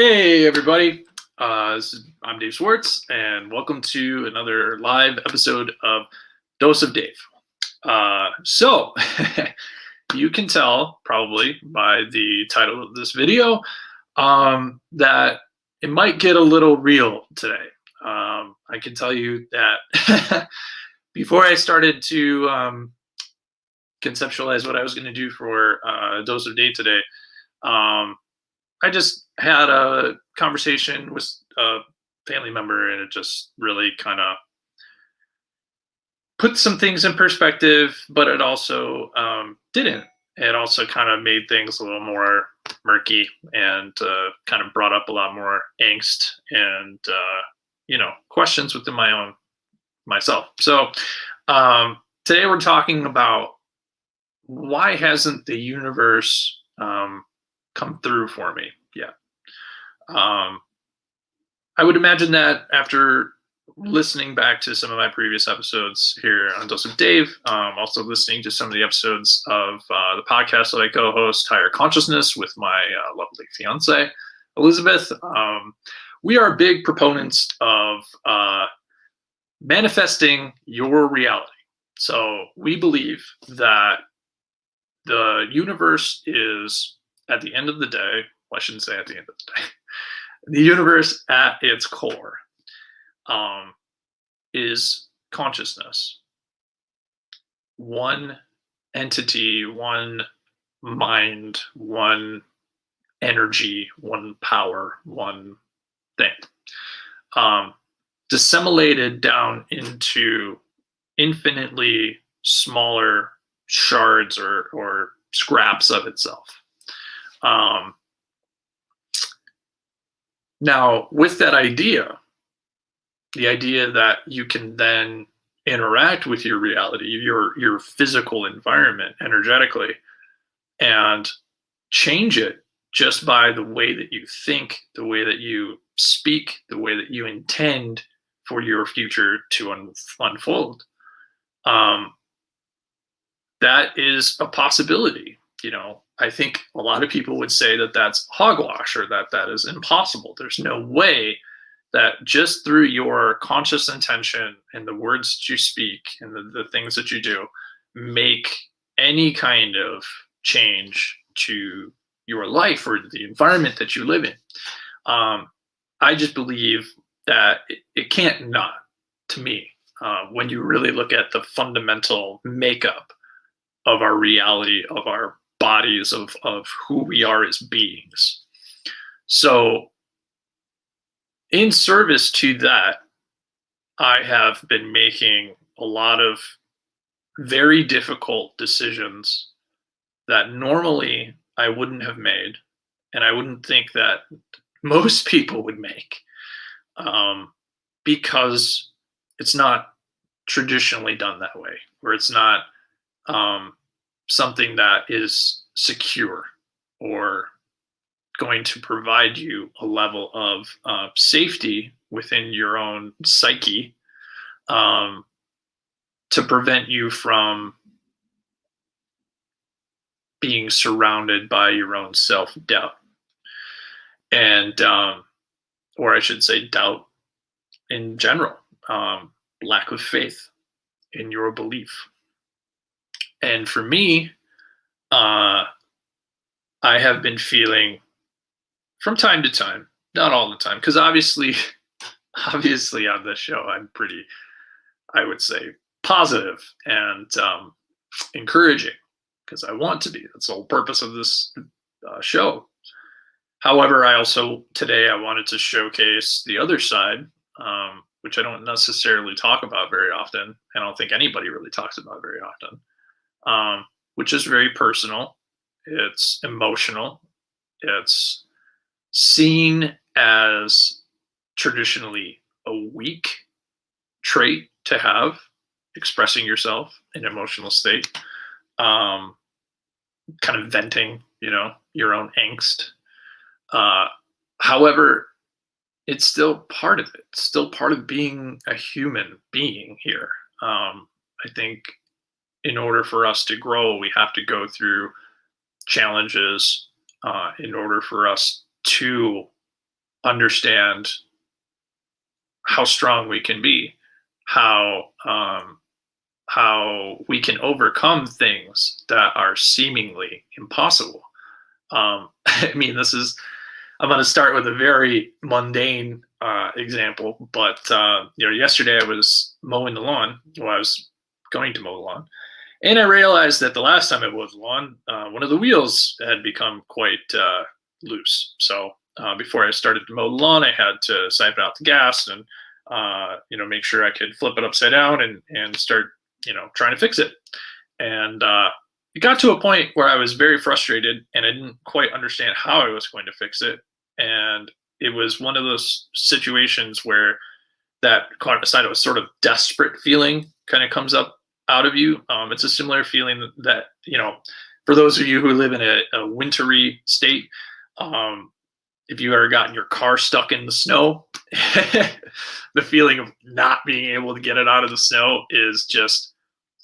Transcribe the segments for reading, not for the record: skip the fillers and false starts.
Hey everybody, I'm Dave Schwartz, and welcome to another live episode of Dose of Dave. So, you can tell probably by the title of this video that it might get a little real today. I can tell you that before I started to conceptualize what I was going to do for Dose of Dave today, um, I just had a conversation with a family member, and it just really kind of put some things in perspective, but it also didn't. It also kind of made things a little more murky and kind of brought up a lot more angst and questions within my own myself. So today we're talking about why hasn't the universe come through for me yet. Um, I would imagine that after listening back to some of my previous episodes here on Dose of Dave, also listening to some of the episodes of the podcast that I co-host, Higher Consciousness, with my lovely fiance, Elizabeth, we are big proponents of manifesting your reality. So we believe that the universe is, at the end of the day, well, I shouldn't say at the end of the day, the universe at its core is consciousness. One entity, one mind, one energy, one power, one thing. Disseminated down into infinitely smaller shards or scraps of itself. Now, with that idea, the idea that you can then interact with your reality, your physical environment energetically, and change it just by the way that you think, the way that you speak, the way that you intend for your future to unfold. That is a possibility. I think a lot of people would say that that's hogwash, or that is impossible. There's no way that just through your conscious intention and the words that you speak and the things that you do make any kind of change to your life or the environment that you live in. I just believe that it can't not, to me, when you really look at the fundamental makeup of our reality, of our bodies, of who we are as beings. So in service to that, I have been making a lot of very difficult decisions that normally I wouldn't have made, and I wouldn't think that most people would make, because it's not traditionally done that way, or it's not something that is secure or going to provide you a level of safety within your own psyche, to prevent you from being surrounded by your own self-doubt. And, or I should say doubt in general, lack of faith in your belief. And for me, I have been feeling from time to time, not all the time, because obviously on this show, I'm pretty, I would say, positive and encouraging, because I want to be. That's the whole purpose of this show. However, today I wanted to showcase the other side, which I don't necessarily talk about very often. I don't think anybody really talks about very often, which is very personal. It's emotional. It's seen as traditionally a weak trait to have, expressing yourself in an emotional state, kind of venting, your own angst. However, it's still part of it. It's still part of being a human being here. I think in order for us to grow, we have to go through challenges in order for us to understand how strong we can be, how how we can overcome things that are seemingly impossible. I mean, this is I'm going to start with a very mundane example, but yesterday I was mowing the lawn. Well, I was going to mow the lawn, and I realized that the last time I mowed the lawn, one of the wheels had become quite loose. So before I started to mow the lawn, I had to siphon out the gas and make sure I could flip it upside down and start trying to fix it. And it got to a point where I was very frustrated and I didn't quite understand how I was going to fix it. And it was one of those situations where that kind of sort of desperate feeling kind of comes up out of you. It's a similar feeling that, for those of you who live in a wintry state, if you ever gotten your car stuck in the snow, the feeling of not being able to get it out of the snow is just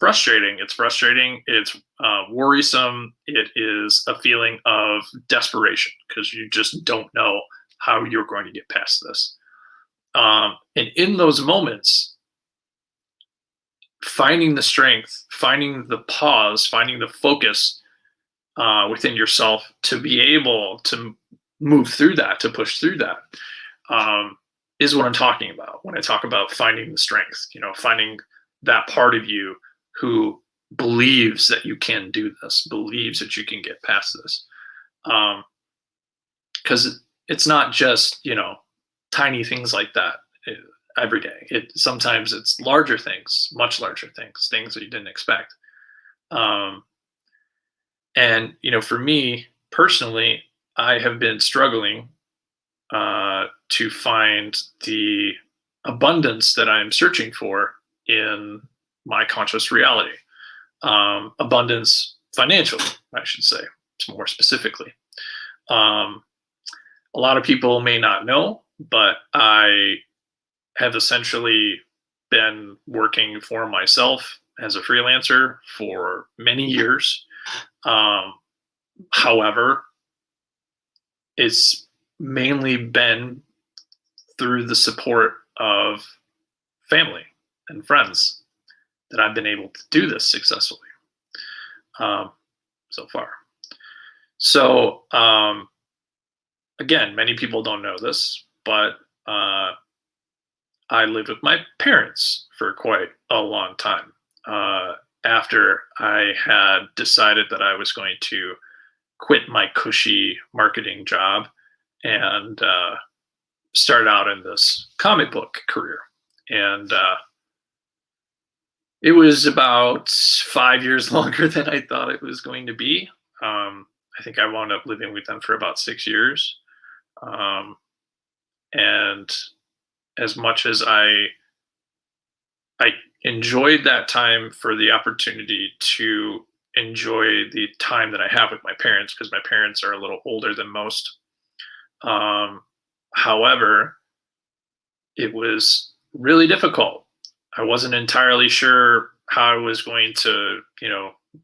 frustrating. It's frustrating. It's worrisome. It is a feeling of desperation because you just don't know how you're going to get past this. And in those moments, finding the strength, finding the pause, finding the focus within yourself to be able to move through that, to push through that, is what I'm talking about when I talk about finding the strength, finding that part of you who believes that you can do this, believes that you can get past this. Because it's not just, tiny things like that every day. Sometimes it's larger things, much larger things that you didn't expect. And, for me personally, I have been struggling to find the abundance that I'm searching for in my conscious reality. Abundance financially, I should say, more specifically. A lot of people may not know, but I have essentially been working for myself as a freelancer for many years. However, it's mainly been through the support of family and friends that I've been able to do this successfully so far. So, again, many people don't know this, but I lived with my parents for quite a long time after I had decided that I was going to quit my cushy marketing job and start out in this comic book career. And it was about 5 years longer than I thought it was going to be. I think I wound up living with them for about 6 years. And as much as I enjoyed that time for the opportunity to enjoy the time that I have with my parents, because my parents are a little older than most. However, it was really difficult. I wasn't entirely sure how I was going to,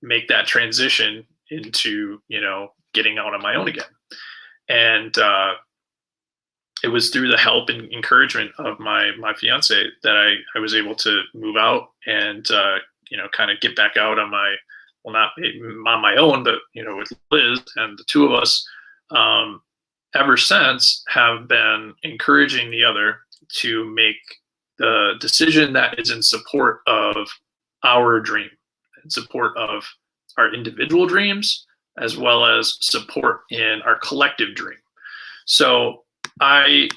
make that transition into, getting out on my own again. And it was through the help and encouragement of my fiance that I was able to move out and, kind of get back out on my, well, not on my own, but, with Liz, and the two of us, ever since have been encouraging the other to make the decision that is in support of our dream, in support of our individual dreams, as well as support in our collective dream. So for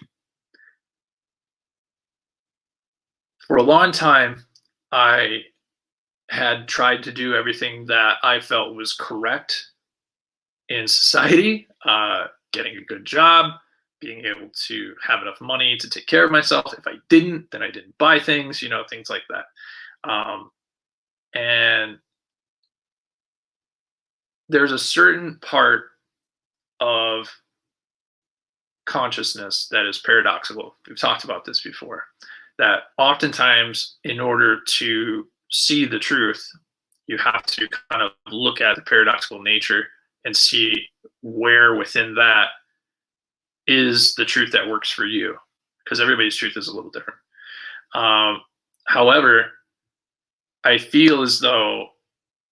a long time, I had tried to do everything that I felt was correct in society, getting a good job, being able to have enough money to take care of myself. If I didn't, then I didn't buy things, things like that. And there's a certain part of consciousness that is paradoxical. We've talked about this before, that oftentimes in order to see the truth, you have to kind of look at the paradoxical nature and see where within that is the truth that works for you, because everybody's truth is a little different. Um, However, I feel as though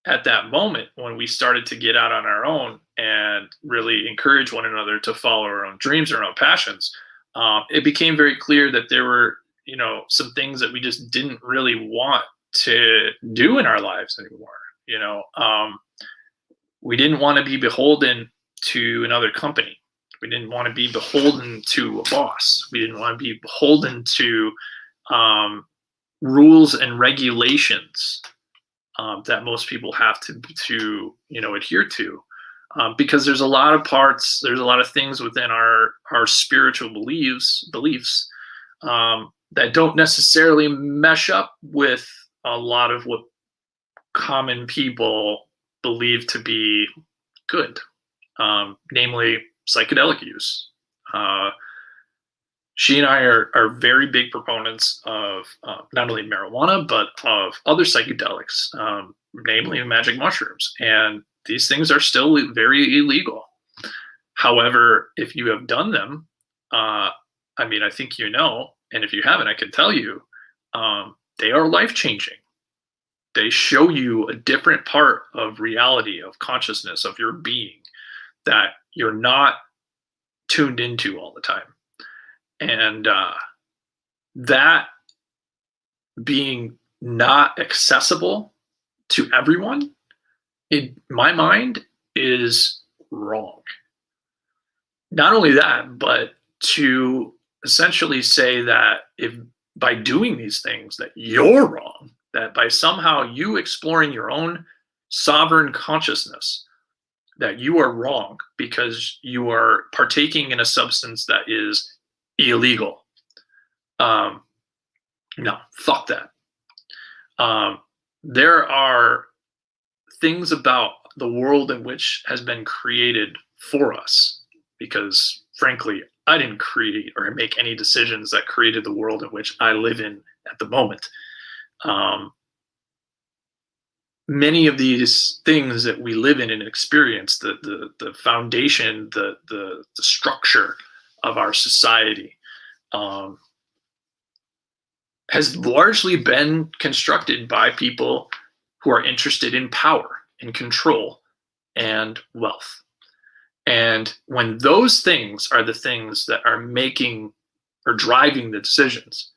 at that moment when we started to get out on our own and really encourage one another to follow our own dreams, our own passions, it became very clear that there were, some things that we just didn't really want to do in our lives anymore. We didn't want to be beholden to another company. We didn't want to be beholden to a boss. We didn't want to be beholden to um, rules and regulations that most people have to adhere to, because there's a lot of parts, there's a lot of things within our spiritual beliefs that don't necessarily mesh up with a lot of what common people believe to be good, namely psychedelic use. She and I are very big proponents of not only marijuana, but of other psychedelics, namely magic mushrooms. And these things are still very illegal. However, if you have done them, I think and if you haven't, I can tell you, they are life changing. They show you a different part of reality, of consciousness, of your being that you're not tuned into all the time. And that being not accessible to everyone, in my mind, is wrong. Not only that, but to essentially say that if by doing these things that you're wrong, that by somehow you exploring your own sovereign consciousness, that you are wrong because you are partaking in a substance that is illegal. No, fuck that. There are things about the world in which has been created for us, because frankly, I didn't create or make any decisions that created the world in which I live in at the moment. Many of these things that we live in and experience, the foundation, the structure of our society, has largely been constructed by people who are interested in power and control and wealth. And when those things are the things that are making or driving the decisions,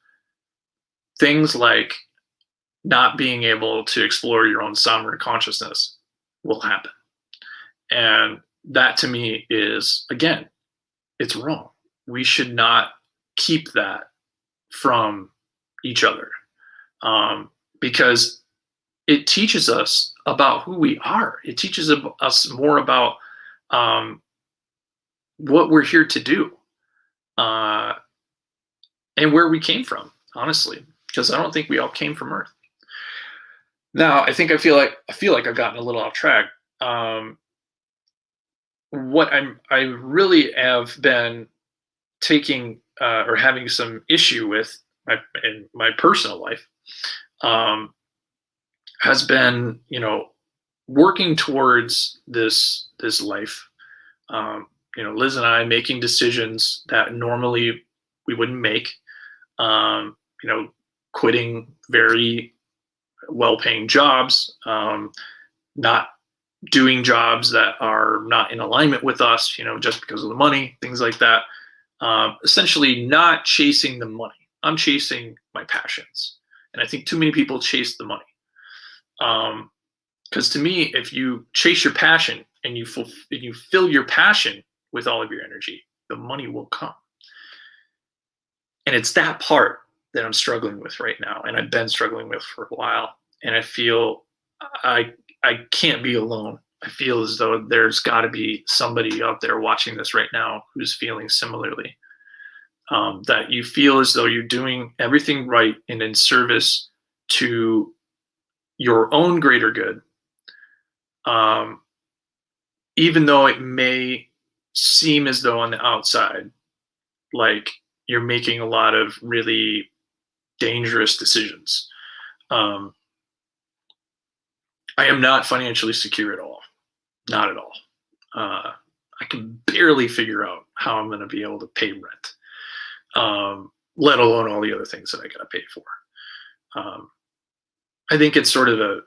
things like not being able to explore your own sovereign consciousness will happen. And that to me is, again, it's wrong. We should not keep that from each other, because it teaches us about who we are. It teaches us more about what we're here to do, and where we came from, honestly, because I don't think we all came from Earth. Now, I feel like I've gotten a little off track. What I really have been taking or having some issue with in my personal life has been, working towards this life. Liz and I making decisions that normally we wouldn't make. Quitting very well-paying jobs, not doing jobs that are not in alignment with us, just because of the money, things like that. Essentially not chasing the money. I'm chasing my passions. And I think too many people chase the money. Because to me, if you chase your passion and you fill your passion with all of your energy, the money will come. And it's that part that I'm struggling with right now, and I've been struggling with for a while. And I feel I can't be alone. I feel as though there's got to be somebody out there watching this right now who's feeling similarly. That you feel as though you're doing everything right and in service to your own greater good, even though it may seem as though on the outside, like you're making a lot of really dangerous decisions. I am not financially secure at all. Not at all. I can barely figure out how I'm going to be able to pay rent, let alone all the other things that I got to pay for. I think it's sort of a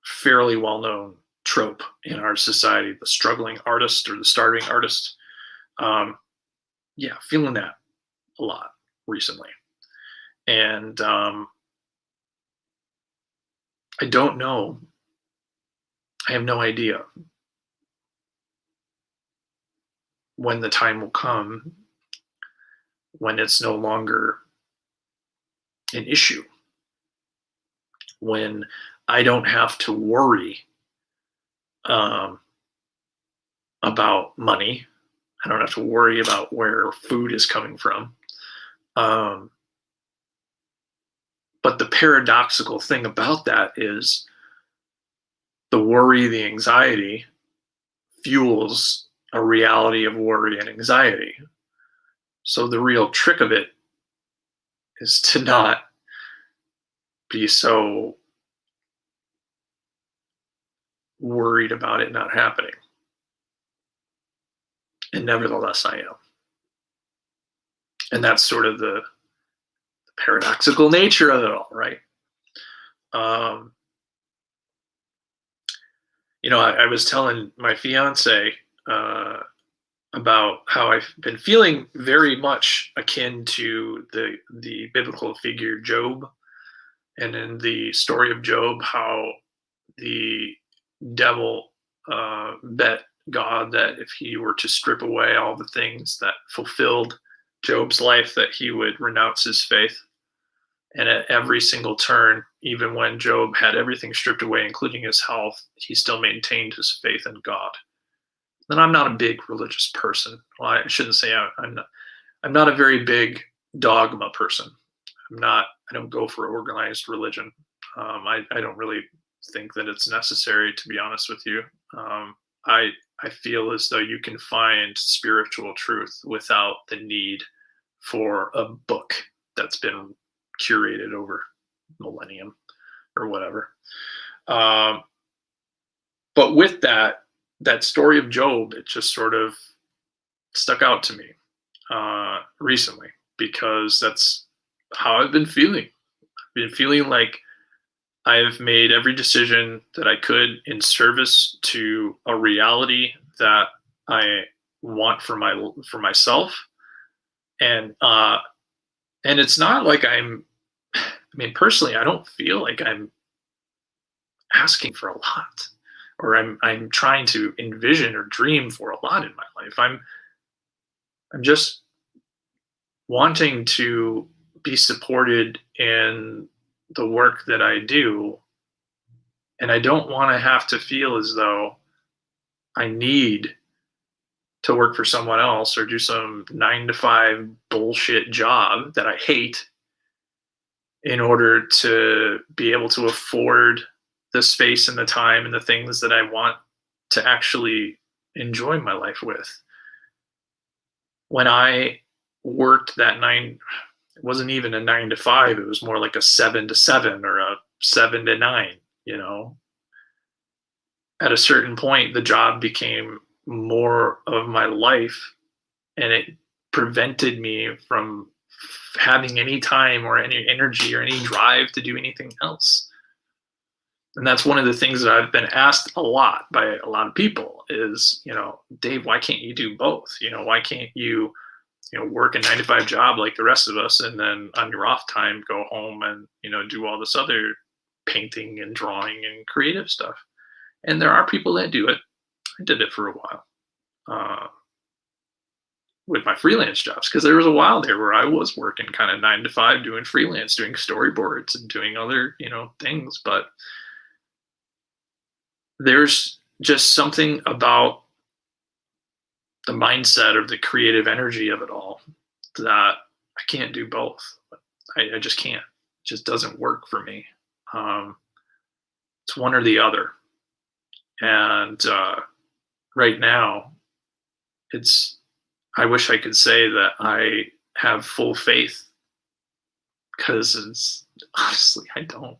fairly well-known trope in our society, the struggling artist or the starving artist. Yeah, feeling that a lot recently. And I don't know. I have no idea when the time will come when it's no longer an issue, when I don't have to worry about money. I don't have to worry about where food is coming from. But the paradoxical thing about that is the worry, the anxiety fuels a reality of worry and anxiety. So the real trick of it is to not be so worried about it not happening. And nevertheless, I am. And that's sort of the paradoxical nature of it all, right? I was telling my fiance about how I've been feeling very much akin to the biblical figure Job, and in the story of Job, how the devil bet God that if he were to strip away all the things that fulfilled Job's life, that he would renounce his faith. And at every single turn, even when Job had everything stripped away, including his health, he still maintained his faith in God. And I'm not a big religious person. Well, I shouldn't say I'm not a very big dogma person. I don't go for organized religion. I don't really think that it's necessary, to be honest with you. I feel as though you can find spiritual truth without the need for a book that's been curated over millennium or whatever. But with that story of Job, it just sort of stuck out to me recently, because that's how I've been feeling. I've been feeling like I've made every decision that I could in service to a reality that I want for myself, and it's not like personally, I don't feel like I'm asking for a lot, or I'm trying to envision or dream for a lot in my life. I'm just wanting to be supported in the work that I do, and I don't want to have to feel as though I need to work for someone else or do some 9-to-5 bullshit job that I hate in order to be able to afford the space and the time and the things that I want to actually enjoy my life with. When I worked that it wasn't even a 9-to-5, it was more like a 7-to-7 or a 7-to-9, At a certain point, the job became more of my life, and it prevented me from having any time or any energy or any drive to do anything else. And that's one of the things that I've been asked a lot by a lot of people is, Dave, why can't you do both? Why can't you, work a 9-to-5 job like the rest of us, and then on your off time, go home and, do all this other painting and drawing and creative stuff. And there are people that do it. I did it for a while with my freelance jobs, because there was a while there where I was working kind of 9-to-5, doing freelance, doing storyboards and doing other, things. But there's just something about the mindset of the creative energy of it all that I can't do both. I just can't. It just doesn't work for me. It's one or the other. And right now, I wish I could say that I have full faith, because honestly, I don't.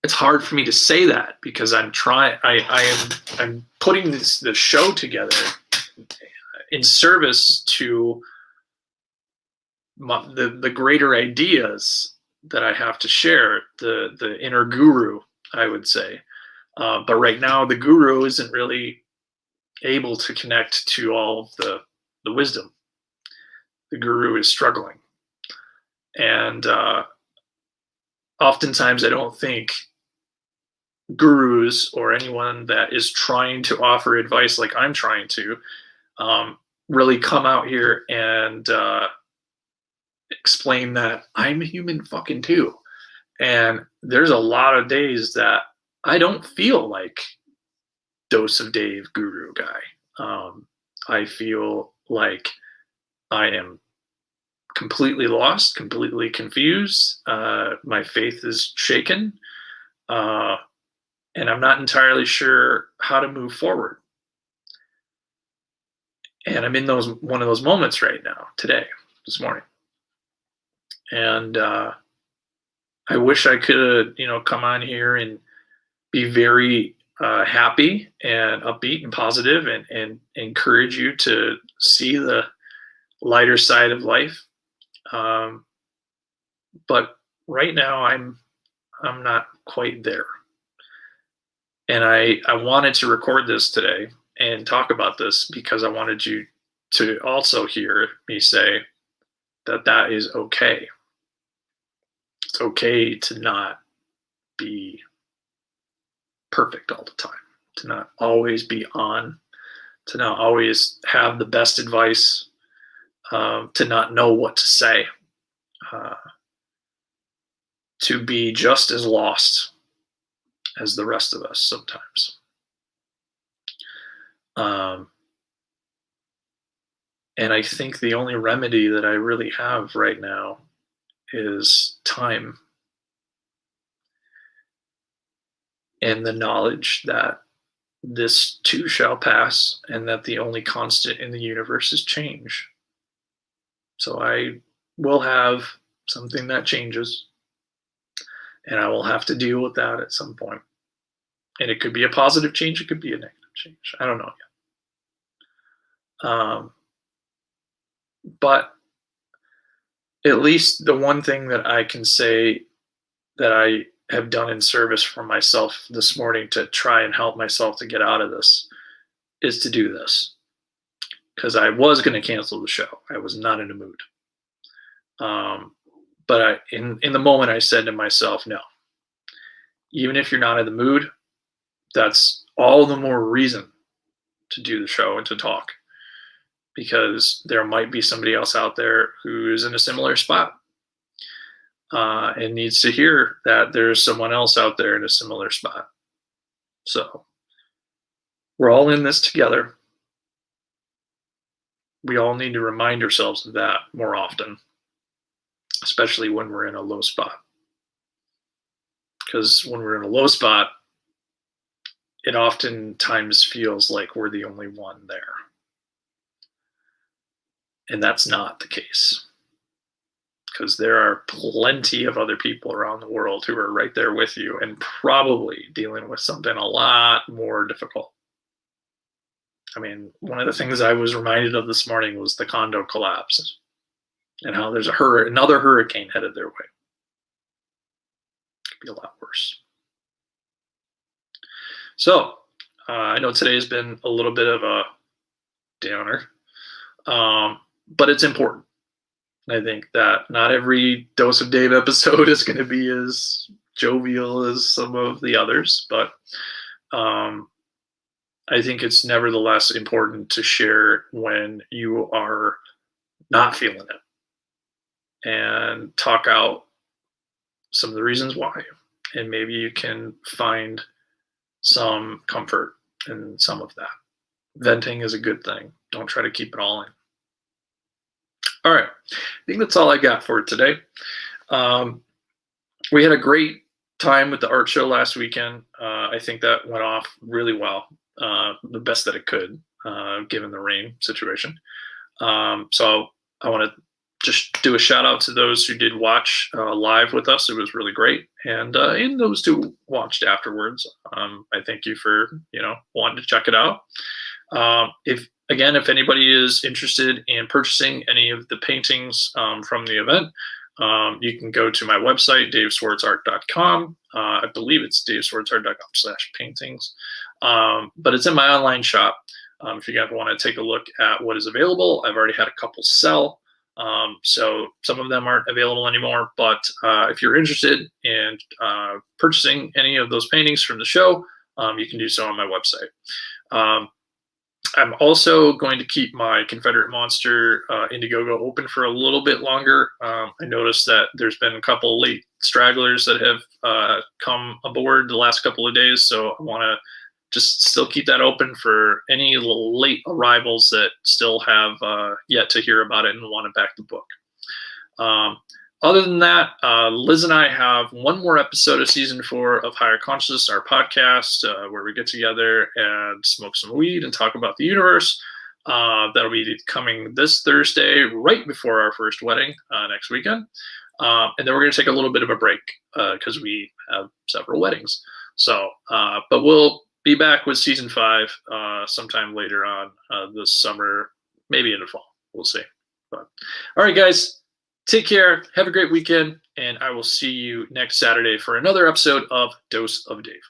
It's hard for me to say that, because I'm putting the show together. in service to the greater ideas that I have to share, the inner guru, I would say. But right now, the guru isn't really able to connect to all of the wisdom. The guru is struggling. And oftentimes, I don't think gurus or anyone that is trying to offer advice like I'm trying to really come out here and explain that I'm a human fucking too. And there's a lot of days that I don't feel like Dose of Dave guru guy. I feel like I am completely lost, completely confused. My faith is shaken. And I'm not entirely sure how to move forward. And I'm in one of those moments right now, today, this morning. And I wish I could, come on here and be very happy and upbeat and positive and encourage you to see the lighter side of life. But right now, I'm not quite there. And I wanted to record this today and talk about this because I wanted you to also hear me say that is okay. It's okay to not be perfect all the time, to not always be on, to not always have the best advice, to not know what to say, to be just as lost as the rest of us sometimes. And I think the only remedy that I really have right now is time and the knowledge that this too shall pass and that the only constant in the universe is change. So I will have something that changes, and I will have to deal with that at some point. And it could be a positive change, it could be a negative change. I don't know yet. But at least the one thing that I can say that I have done in service for myself this morning to try and help myself to get out of this is to do this. Because I was going to cancel the show. I was not in a mood. But in the moment, I said to myself, no. Even if you're not in the mood, that's all the more reason to do the show and to talk. Because there might be somebody else out there who's in a similar spot and needs to hear that there's someone else out there in a similar spot. So we're all in this together. We all need to remind ourselves of that more often, especially when we're in a low spot. Because when we're in a low spot, it oftentimes feels like we're the only one there. And that's not the case. Because there are plenty of other people around the world who are right there with you and probably dealing with something a lot more difficult. I mean, one of the things I was reminded of this morning was the condo collapse and how there's another hurricane headed their way. Could be a lot worse. So, I know today has been a little bit of a downer, but it's important. I think that not every Dose of Dave episode is going to be as jovial as some of the others, but I think it's nevertheless important to share when you are not feeling it and talk out some of the reasons why. And maybe you can find some comfort in some of that. Venting is a good thing. Don't try to keep it all in. All right. I think that's all I got for today. We had a great time with the art show last weekend. I think that went off really well, the best that it could, given the rain situation. So I want to just do a shout out to those who did watch live with us. It was really great. And those who watched afterwards, I thank you for, wanting to check it out. If Again, if anybody is interested in purchasing any of the paintings from the event, you can go to my website, daveswartzart.com. I believe it's daveswartzart.com/paintings. But it's in my online shop. If you guys want to take a look at what is available, I've already had a couple sell. So some of them aren't available anymore. But if you're interested in purchasing any of those paintings from the show, you can do so on my website. I'm also going to keep my Confederate Monster Indiegogo open for a little bit longer. I noticed that there's been a couple late stragglers that have come aboard the last couple of days, so I want to just still keep that open for any late arrivals that still have yet to hear about it and want to back the book. Other than that, Liz and I have one more episode of season 4 of Higher Consciousness, our podcast, where we get together and smoke some weed and talk about the universe. That'll be coming this Thursday, right before our first wedding next weekend. And then we're going to take a little bit of a break because we have several weddings. So, but we'll be back with season 5 sometime later on this summer, maybe in the fall. We'll see. But, all right, guys. Take care. Have a great weekend. And I will see you next Saturday for another episode of Dose of Dave.